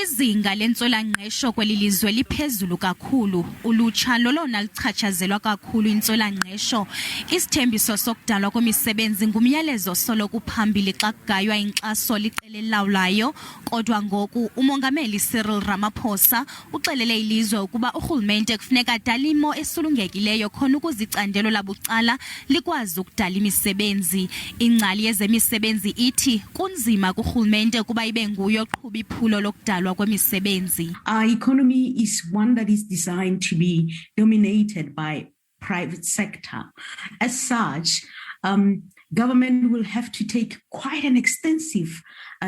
Izinga lentswela-ngqesho kwelilizwe liphezulu kakhulu. Ulutsha lolona lichatshazelwa kakhulu intswela-ngqesho. Isithembiso sokudalwa kwemisebenzi ngumyalezo soloko phambili xa kugaywa inkxaso liqela elilawulayo. Kodwa ngoku umongameli Cyril Ramaphosa uxelele ilizwe ukuba urhulumente kufuneka adale imo esulungekileyo khona ukuze icandelo labucala likwazi ukudala imisebenzi. Ingcali yezemisebenzi ithi kunzima kurhulumente ukuba ibe nguye oqhuba iphulo lokudala. Our economy is one that is designed to be dominated by private sector. As such, government will have to take quite an extensive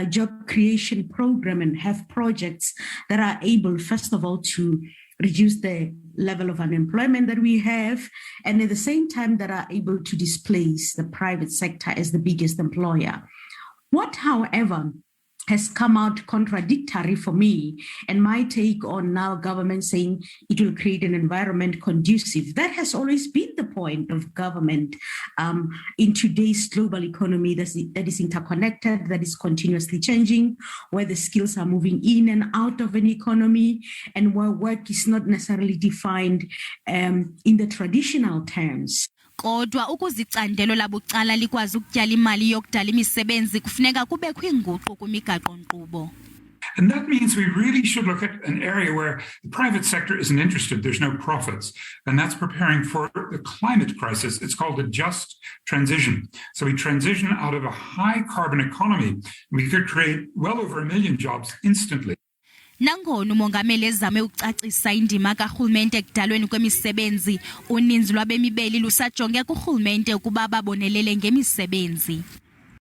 job creation program and have projects that are able, first of all, to reduce the level of unemployment that we have, and at the same time that are able to displace the private sector as the biggest employer. What, however, has come out contradictory for me and my take on now government saying it will create an environment conducive. That has always been the point of government in today's global economy that is interconnected, that is continuously changing, where the skills are moving in and out of an economy, and where work is not necessarily defined in the traditional terms. Kodwa ukuzicandelo labucala likwazi ukutyala imali yokudala imisebenzi kufuneka kubekho inguqu kwimigaqo-nkqubo. And that means we really should look at an area where the private sector isn't interested, there's no profits, and that's preparing for the climate crisis. It's called a just transition. So we transition out of a high carbon economy. We could create well over 1 million jobs instantly. Nangona umongameli ezame ukucacisa indima karhulumente ekudalweni kwemisebenzi, uninzi lwabemibeli lusajonge kurhulumente ukuba babonelele ngemisebenzi.